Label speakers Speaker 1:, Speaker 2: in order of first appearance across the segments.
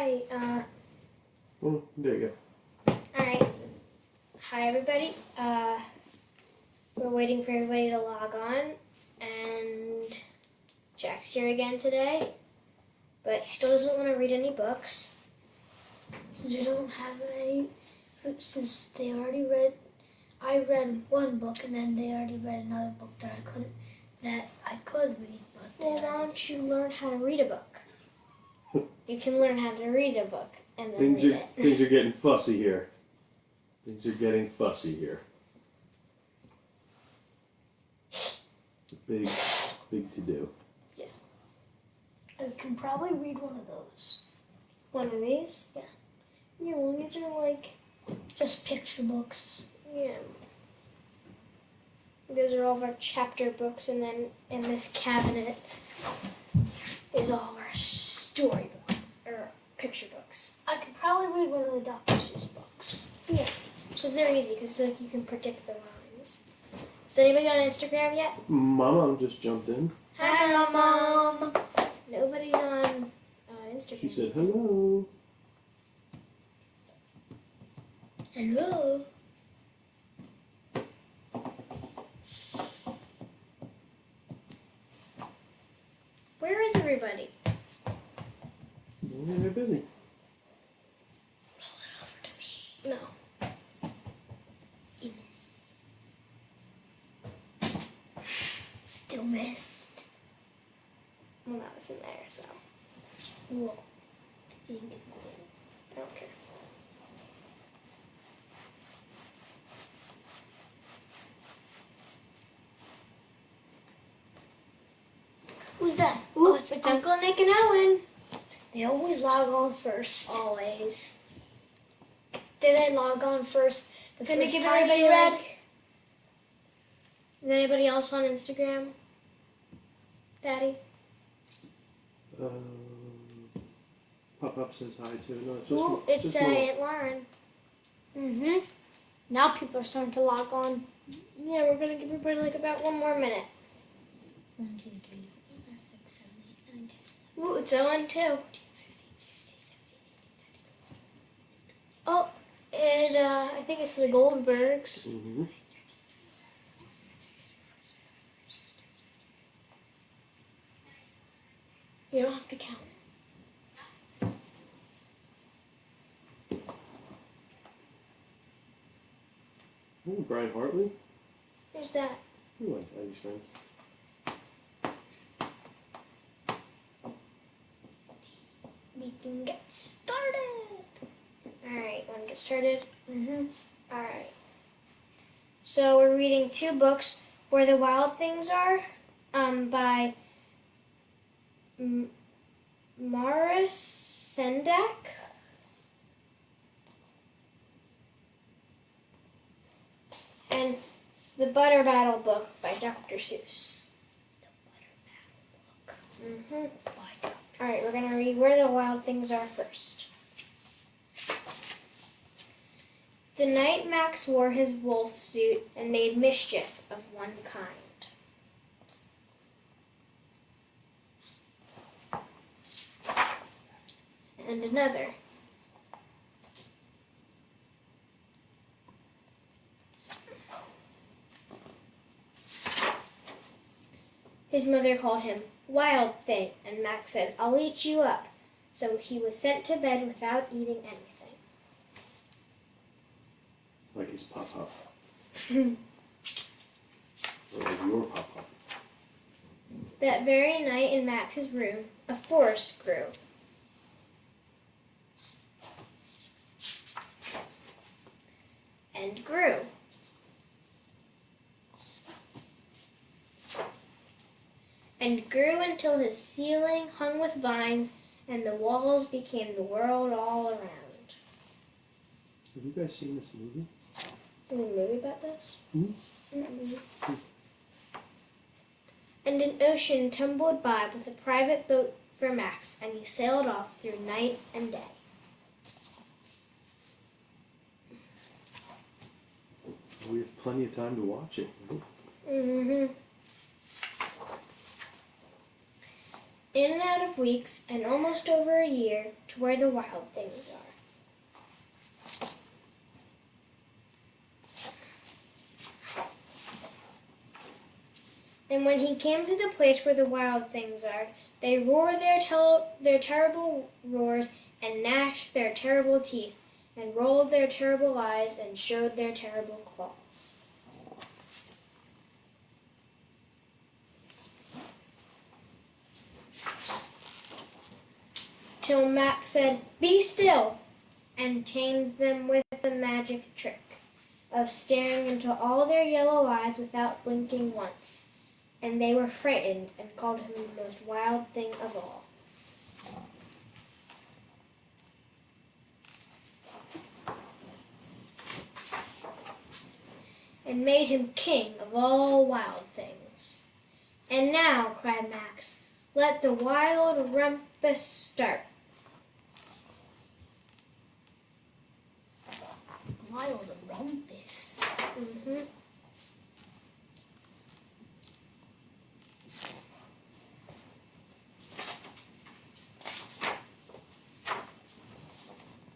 Speaker 1: hi.
Speaker 2: Oh, there you go.
Speaker 1: Alright. Hi, everybody. We're waiting for everybody to log on, and Jack's here again today, but he still doesn't want to read any books.
Speaker 3: So they don't have any, since they already read, I read one book, and then they already read another book that I could read, but
Speaker 1: Well, why don't you learn how to read a book? You can learn how to read a book and then read it.
Speaker 2: Things are getting fussy here. Things are getting fussy here. It's a big to do.
Speaker 1: Yeah.
Speaker 3: I can probably read one of those.
Speaker 1: One of these?
Speaker 3: Yeah.
Speaker 1: Yeah, well, these are like...
Speaker 3: Just picture books.
Speaker 1: Yeah. Those are all of our chapter books, and then in this cabinet is all of our story books, or picture books.
Speaker 3: I could probably read one of the Dr. Seuss books.
Speaker 1: Yeah, because they're easy, because like, you can predict the rhymes. Is anybody on Instagram yet?
Speaker 2: Mama just jumped in.
Speaker 1: Hello, Mom! Nobody's on Instagram.
Speaker 2: She said hello.
Speaker 3: Hello.
Speaker 1: Where is everybody?
Speaker 2: Yeah, they're busy.
Speaker 3: Roll it over to me.
Speaker 1: No.
Speaker 3: You missed. Still missed.
Speaker 1: Well, that was in there, so
Speaker 3: Whoa.
Speaker 1: I don't care.
Speaker 3: Who's that?
Speaker 1: Ooh, it's Uncle Nick and Owen.
Speaker 3: They always log on first.
Speaker 1: Always.
Speaker 3: Did they log on first the
Speaker 1: Gonna
Speaker 3: first
Speaker 1: give
Speaker 3: time
Speaker 1: everybody
Speaker 3: you read?
Speaker 1: like... Is anybody else on Instagram? Daddy?
Speaker 2: Pop-up says hi too. No, it's just,
Speaker 1: Ooh, it's
Speaker 2: just Mama.
Speaker 1: Aunt Lauren.
Speaker 3: Mm-hmm. Now people are starting to log on.
Speaker 1: Yeah, we're gonna give everybody like about 1 more minute.
Speaker 3: 1, 2, 3, 4, 5, 6, 7, 8, 9, 10,
Speaker 1: Ooh, it's Owen too.
Speaker 3: 14, 15, 16, 17, 18, 19, 20.
Speaker 1: Oh, and I think it's the Goldbergs.
Speaker 2: Mm-hmm.
Speaker 1: You don't have to count.
Speaker 2: Oh, Brian Hartley.
Speaker 1: Who's that?
Speaker 2: You like Adie's friends.
Speaker 3: We can get started.
Speaker 1: Alright, want to get started?
Speaker 3: Mm-hmm.
Speaker 1: Alright. So we're reading 2 books, Where the Wild Things Are, by Maurice Sendak. And The Butter Battle Book by Dr. Seuss.
Speaker 3: The Butter Battle Book.
Speaker 1: Mm-hmm.
Speaker 3: By Dr.
Speaker 1: Alright, we're going to read Where the Wild Things Are first. The night Max wore his wolf suit and made mischief of one kind. And another. His mother called him Wild Thing, and Max said, "I'll eat you up." So he was sent to bed without eating anything.
Speaker 2: Like his pop-up. Or like your pop-up.
Speaker 1: That very night in Max's room, a forest grew. And grew. And grew until his ceiling hung with vines and the walls became the world all around.
Speaker 2: Have you guys seen this movie?
Speaker 1: Any movie about this?
Speaker 2: Mm-hmm.
Speaker 1: Mm-mm. And an ocean tumbled by with a private boat for Max, and he sailed off through night and day.
Speaker 2: We have plenty of time to watch it. Right?
Speaker 1: Mm-hmm. in and out of weeks, and almost over a year, to where the wild things are. And when he came to the place where the wild things are, they roared their terrible roars, and gnashed their terrible teeth, and rolled their terrible eyes, and showed their terrible claws. Till Max said, "Be still," and tamed them with the magic trick of staring into all their yellow eyes without blinking once. And they were frightened and called him the most wild thing of all. And made him king of all wild things. "And now," cried Max, "let the wild rumpus start."
Speaker 3: Wild rumpus.
Speaker 1: Mm-hmm.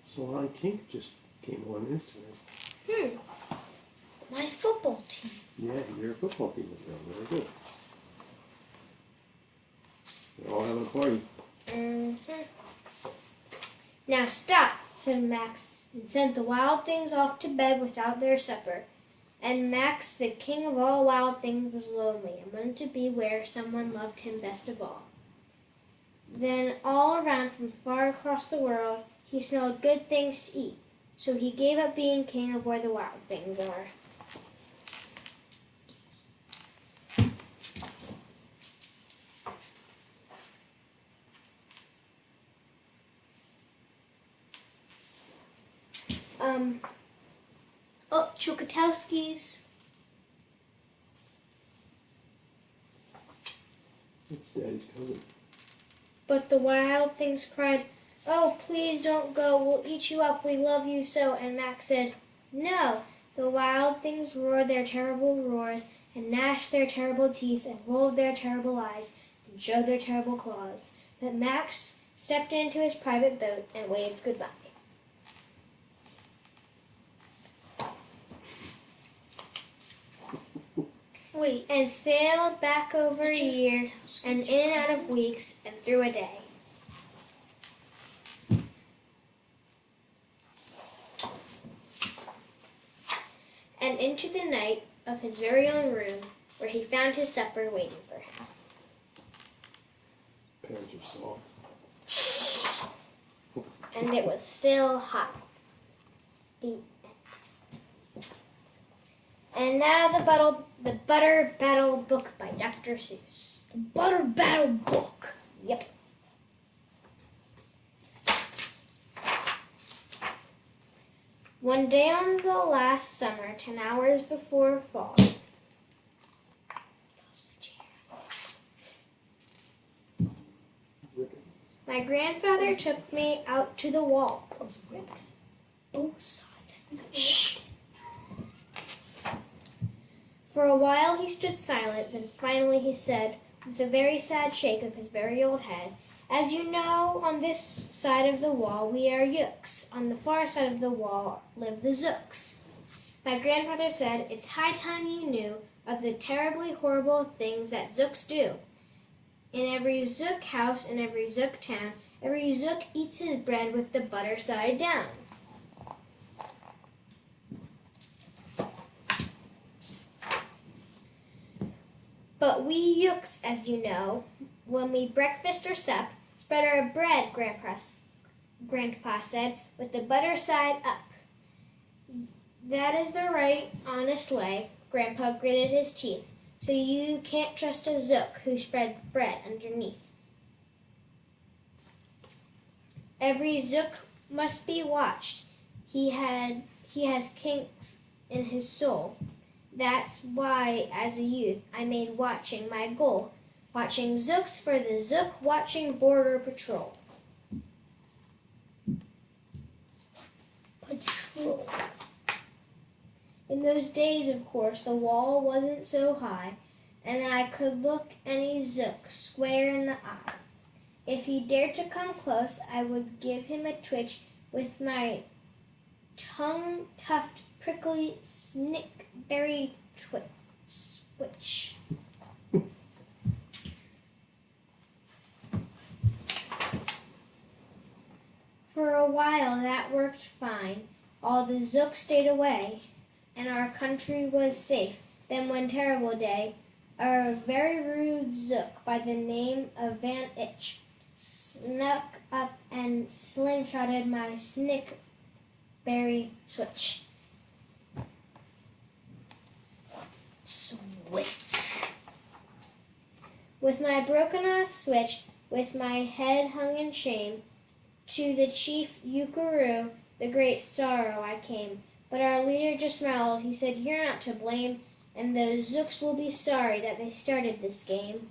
Speaker 2: Salon Kink just came on Instagram.
Speaker 3: My football team.
Speaker 2: Yeah, your football team is going very good. They're all having a party.
Speaker 1: Mm-hmm. "Now stop," said Max, and sent the wild things off to bed without their supper. And Max, the king of all wild things, was lonely and wanted to be where someone loved him best of all. Then all around from far across the world he smelled good things to eat, so he gave up being king of where the wild things are. Chukotowski's.
Speaker 2: It's Daddy's cousin.
Speaker 1: But the wild things cried, "Oh, please don't go, we'll eat you up, we love you so." And Max said, "No." The wild things roared their terrible roars, and gnashed their terrible teeth, and rolled their terrible eyes, and showed their terrible claws. But Max stepped into his private boat and waved goodbye.
Speaker 3: Wait,
Speaker 1: And sailed back over a year, and in and out of weeks, and through a day. And into the night of his very own room, where he found his supper waiting for him.
Speaker 2: Pants are soft.
Speaker 1: And it was still hot. And now the Butter Battle book by Dr. Seuss.
Speaker 3: the Butter Battle book.
Speaker 1: Yep. One day on the last summer, 10 hours before fall, my grandfather took me out to the wall.
Speaker 3: That was ripped. Both sides.
Speaker 1: Shh. For a while he stood silent, then finally he said, with a very sad shake of his very old head, "As you know, on this side of the wall we are Yooks. On the far side of the wall live the Zooks." My grandfather said, "It's high time you knew of the terribly horrible things that Zooks do. In every Zook house, in every Zook town, every Zook eats his bread with the butter side down. But we Yooks, as you know, when we breakfast or sup, spread our bread," Grandpa said, "with the butter side up." "That is the right, honest way," Grandpa gritted his teeth. "So you can't trust a Zook who spreads bread underneath. Every Zook must be watched. He has kinks in his soul. That's why, as a youth, I made watching my goal. Watching Zooks for the Zook Watching Border Patrol."
Speaker 3: Patrol.
Speaker 1: In those days, of course, the wall wasn't so high, and I could look any Zook square in the eye. If he dared to come close, I would give him a twitch with my tongue-tuft, prickly, snickberry switch. For a while that worked fine. All the Zooks stayed away, and our country was safe. Then one terrible day, a very rude Zook by the name of Van Itch snuck up and slingshotted my snickberry switch.
Speaker 3: Switch.
Speaker 1: With my broken off switch, with my head hung in shame, to the chief Yukaroo, the great sorrow, I came. But our leader just smiled. He said, "You're not to blame, and the Zooks will be sorry that they started this game.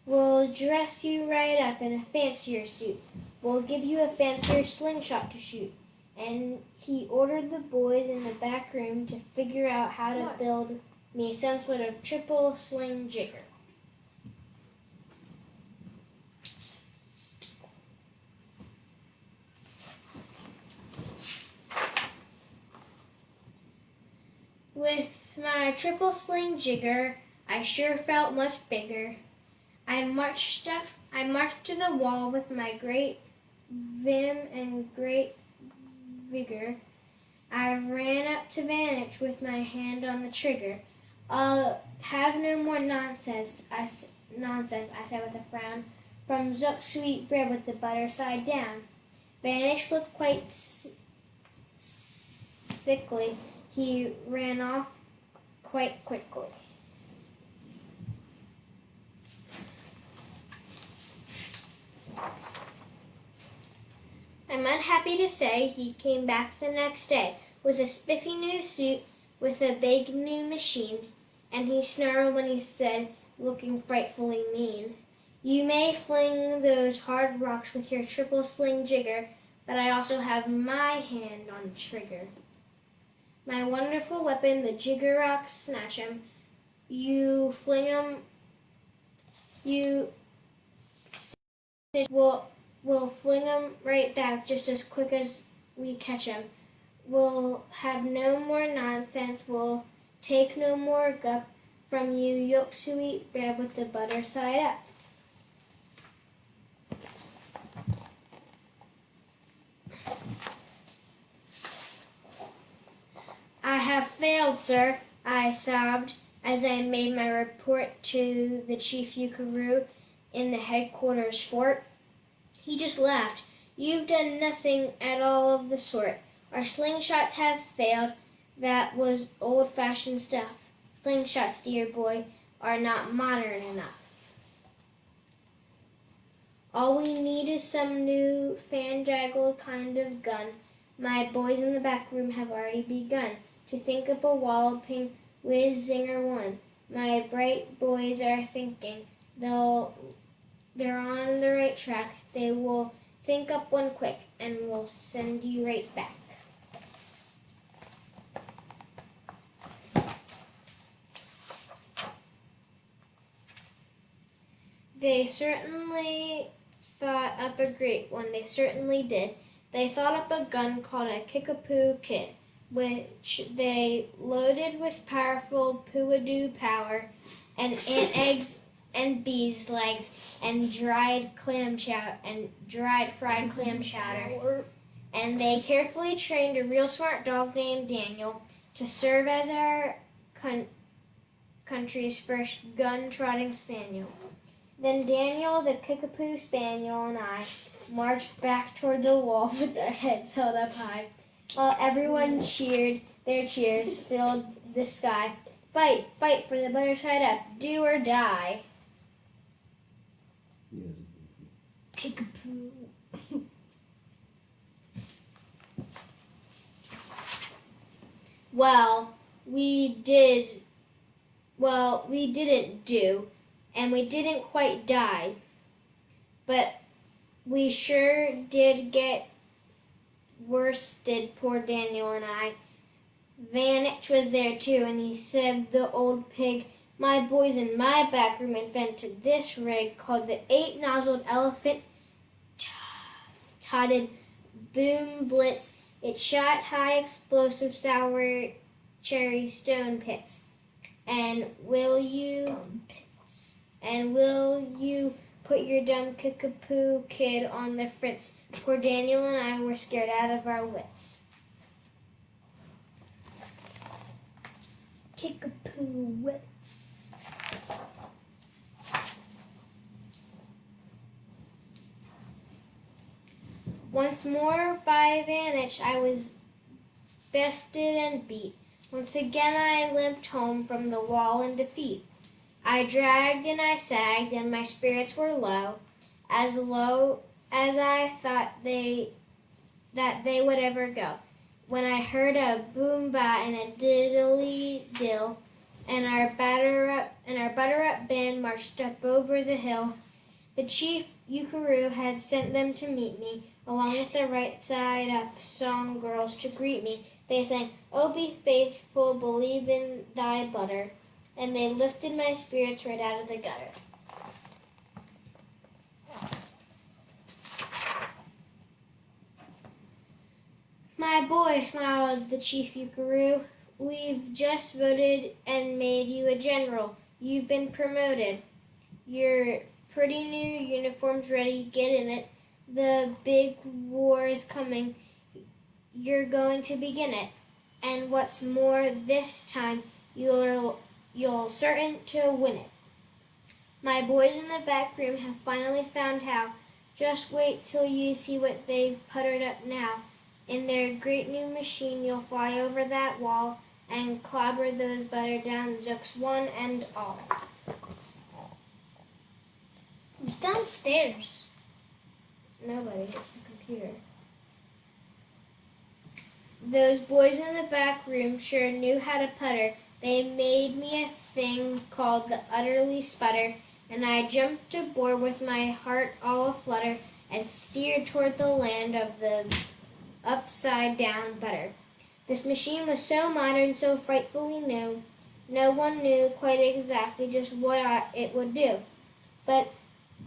Speaker 1: We'll dress you right up in a fancier suit. We'll give you a fancier slingshot to shoot." And he ordered the boys in the back room to figure out how to build me some sort of triple sling jigger. With my triple sling jigger, I sure felt much bigger. I marched to the wall with my great vim and great vigor. I ran up to Vantage with my hand on the trigger. "I'll have no more nonsense," I said with a frown. "From Zook's sweet bread with the butter side down." Vantage looked quite sickly. He ran off quite quickly. I'm unhappy to say he came back the next day with a spiffy new suit with a big new machine, and he snarled when he said, looking frightfully mean, "You may fling those hard rocks with your triple sling jigger, but I also have my hand on the trigger. My wonderful weapon, the jigger rocks, snatch 'em. You fling 'em, we'll fling 'em right back just as quick as we catch 'em. We'll have no more nonsense, we'll take no more gup from you yolk sweet bread with the butter side up." "I have failed, sir," I sobbed as I made my report to the chief Yukaroo in the headquarters fort. He just laughed. "You've done nothing at all of the sort. Our slingshots have failed. That was old-fashioned stuff. Slingshots, dear boy, are not modern enough. All we need is some new fandangled kind of gun. My boys in the back room have already begun to think up a walloping whiz-zinger one. My bright boys are thinking. They're on the right track. They will think up one quick, and we'll send you right back." They certainly thought up a great one. They certainly did. They thought up a gun called a Kickapoo Kid, which they loaded with powerful poo-a-doo power and ant eggs and bees' legs and dried fried clam chowder. And they carefully trained a real smart dog named Daniel to serve as our country's first gun-trotting spaniel. Then Daniel, the Kickapoo Spaniel, and I marched back toward the wall with our heads held up high, while everyone cheered. Their cheers filled the sky. "Fight, fight for the butter side up, do or die."
Speaker 3: Kickapoo.
Speaker 1: Well, we didn't do, and we didn't quite die, but we sure did get worse, did poor Daniel and I. Vanich was there too, and he said the old pig My boys in my back room invented this rig called the 8-nozzled elephant totted boom blitz. It shot high explosive sour cherry stone pits. And will you put your dumb kickapoo kid on the fritz? Poor Daniel and I were scared out of our wits.
Speaker 3: Kickapoo wits.
Speaker 1: Once more by Vanich I was bested and beat. Once again I limped home from the wall in defeat. I dragged and I sagged, and my spirits were low as I thought that they would ever go. When I heard a boom ba and a diddly dill, and our butter up band marched up over the hill. The chief Ukaroo had sent them to meet me, along with the right side up song girls to greet me. They sang, "Oh, be faithful, believe in thy butter," and they lifted my spirits right out of the gutter. "My boy," smiled the chief Ukaroo, "we've just voted and made you a general. You've been promoted. Your pretty new uniform's ready. Get in it. The big war is coming. You're going to begin it. And what's more, this time you'll certain to win it. My boys in the back room have finally found how. Just wait till you see what they've puttered up now. In their great new machine, you'll fly over that wall and clobber those butter down, Zooks one and all."
Speaker 3: Who's downstairs?
Speaker 1: Nobody, it's the computer. Those boys in the back room sure knew how to putter. They made me a thing called the utterly sputter, and I jumped aboard with my heart all aflutter and steered toward the land of the upside down butter. This machine was so modern, so frightfully new, no one knew quite exactly just what it would do. But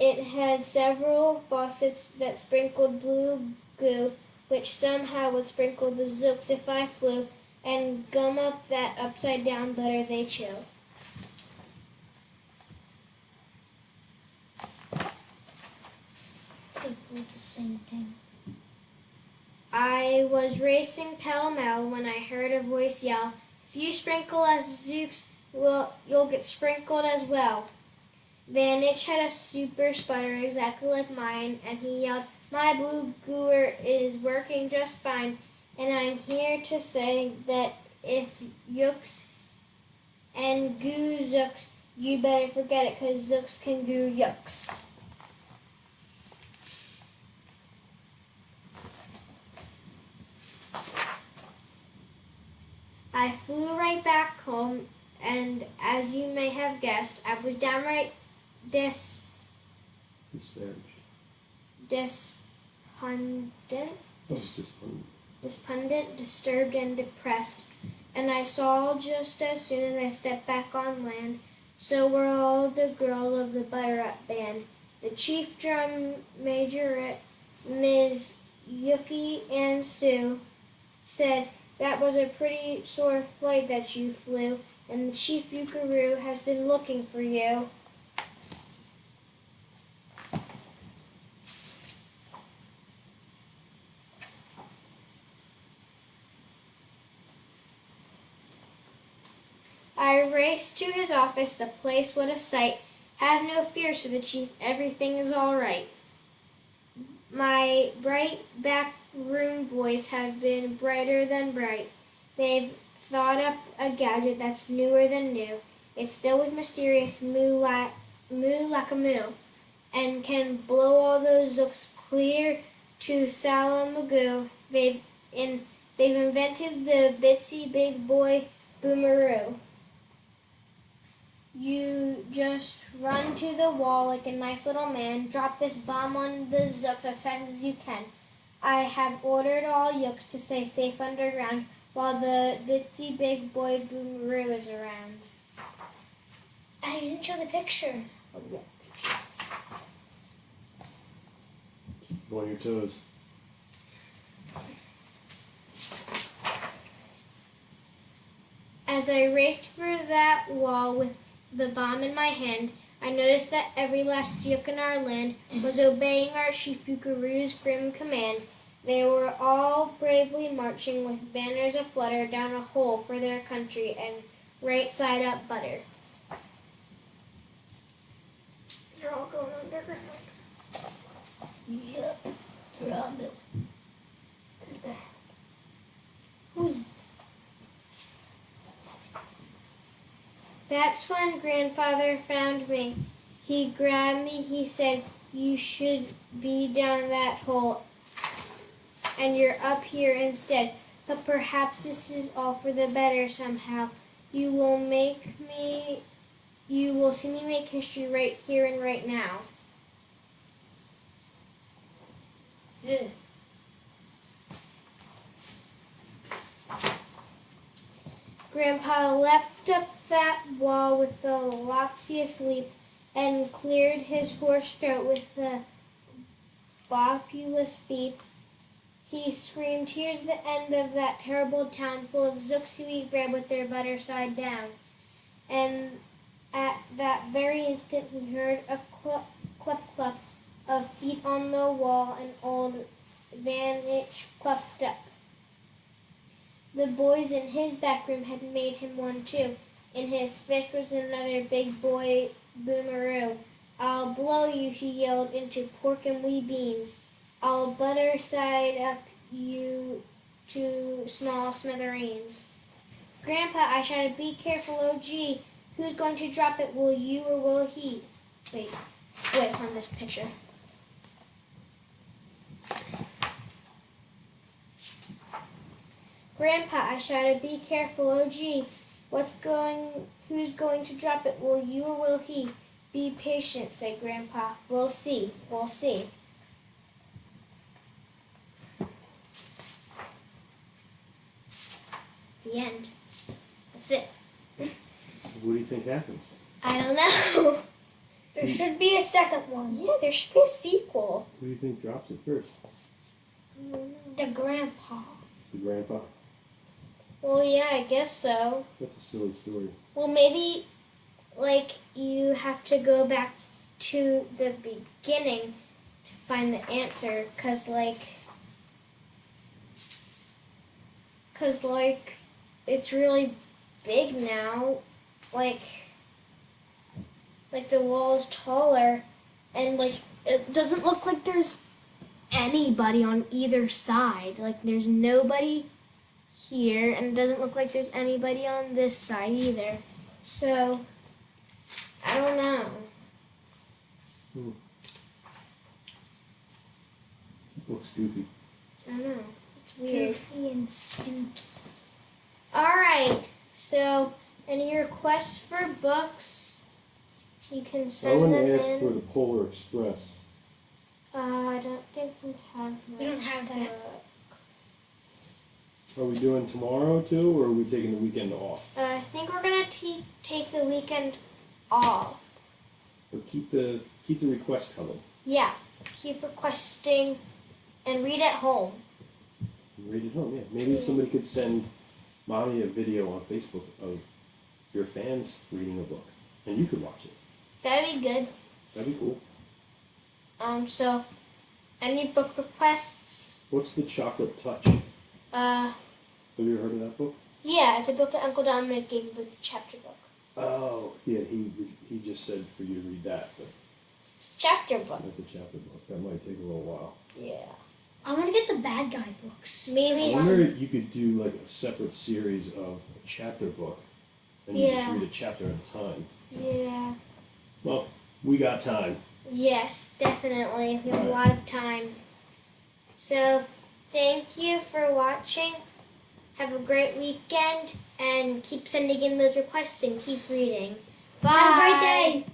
Speaker 1: it had several faucets that sprinkled blue goo, which somehow would sprinkle the Zooks if I flew, and gum up that upside-down butter they chew.
Speaker 3: I think we're the same thing.
Speaker 1: I was racing pell-mell when I heard a voice yell, "If you sprinkle as Zooks, you'll get sprinkled as well." Vanich had a super sputter exactly like mine, and he yelled, "My blue gooer is working just fine, and I'm here to say that if Yooks and goo Zooks, you better forget it, 'cause Zooks can goo Yooks." I flew right back home, and as you may have guessed, I was downright despondent, disturbed, and depressed. And I saw just as soon as I stepped back on land, so were all the girls of the Butter Up Band. The chief drum majorette, Ms. Yuki and Sue, said, "That was a pretty sore flight that you flew, and the chief Ukaroo has been looking for you." I raced to his office, the place what a sight. "Have no fear," said the chief, "everything is all right." My bright back room boys have been brighter than bright. They've thought up a gadget that's newer than new. It's filled with mysterious moo like a moo, and can blow all those Zooks clear to Salamagoo. They've invented the Bitsy Big Boy Boomeroo. You just run to the wall like a nice little man. Drop this bomb on the Zooks as fast as you can. I have ordered all Yooks to stay safe underground while the Bitsy Big Boy Boomeroo is around.
Speaker 3: And you didn't show the picture.
Speaker 1: Oh, yeah.
Speaker 2: Go on your toes.
Speaker 1: As I raced for that wall with the bomb in my hand, I noticed that every last Juk in our land was obeying our Shifukuru's grim command. They were all bravely marching with banners aflutter down a hole for their country and right side up butter. They're all going underground.
Speaker 3: Yep. Around it. Who's
Speaker 1: That's when Grandfather found me. He grabbed me, he said, "You should be down that hole, and you're up here instead. But perhaps this is all for the better somehow. You will see me make history right here and right now."
Speaker 3: yeah.
Speaker 1: Grandpa leapt up that wall with a lopsiest leap and cleared his hoarse throat with a voluptuous beat. He screamed, "Here's the end of that terrible town full of Zooks who eat bread with their butter side down." And at that very instant he heard a clup, clup, clup of feet on the wall, and old Vanich clucked up. The boys in his back room had made him one too. In his fist was another big boy boomeroo. "I'll blow you," he yelled, "into pork and wee beans. I'll butter side up you to small smithereens." "Grandpa," I shouted, "be careful, oh gee. Who's going to drop it? Will you or will he?" Wait on this picture. "Grandpa," I shouted, "be careful, oh gee. Who's going to drop it? Will you or will he?" "Be patient," said Grandpa. We'll see. The end. That's it.
Speaker 2: So what do you think happens?
Speaker 1: I don't know.
Speaker 3: There should be a second one.
Speaker 1: Yeah, there should be a sequel.
Speaker 2: Who do you think drops it first?
Speaker 3: The grandpa.
Speaker 2: The grandpa?
Speaker 1: Well, yeah, I guess so.
Speaker 2: That's a silly story.
Speaker 1: Well, maybe, you have to go back to the beginning to find the answer, because it's really big now. Like the wall's taller, and, it doesn't look like there's anybody on either side. There's nobody here, and it doesn't look like there's anybody on this side either. So, I don't know.
Speaker 2: Looks goofy.
Speaker 1: I don't know. It's weird.
Speaker 3: Goofy and spooky.
Speaker 1: Alright, so any requests for books, you can send
Speaker 2: Owen
Speaker 1: them
Speaker 2: asked
Speaker 1: in.
Speaker 2: for the Polar Express.
Speaker 1: I don't think we have that.
Speaker 3: We don't have that.
Speaker 2: Are we doing tomorrow too, or are we taking the weekend off?
Speaker 1: I think we're going to take the weekend off.
Speaker 2: But keep the request coming.
Speaker 1: Yeah, keep requesting and read at home.
Speaker 2: Read it home, yeah. Maybe somebody could send Mommy a video on Facebook of your fans reading a book, and you could watch it.
Speaker 1: That'd be good.
Speaker 2: That'd be cool.
Speaker 1: So, any book requests?
Speaker 2: What's the Chocolate Touch? Have you ever heard of that book?
Speaker 1: Yeah, it's a book that Uncle Dominic gave me, but it's a chapter book.
Speaker 2: Oh, yeah, he just said for you to read that, but
Speaker 1: It's a chapter book.
Speaker 2: that's a chapter book. That might take a little while.
Speaker 1: Yeah.
Speaker 3: I want to get the bad guy books.
Speaker 2: I
Speaker 1: Maybe.
Speaker 2: wonder if you could do a separate series of a chapter book, and you just
Speaker 1: Yeah.
Speaker 2: read a chapter at a time.
Speaker 1: Yeah.
Speaker 2: Well, we got time.
Speaker 1: Yes, definitely. We have a
Speaker 2: Right.
Speaker 1: lot of time. So, thank you for watching. Have a great weekend, and keep sending in those requests and keep reading. Bye.
Speaker 3: Have a great day.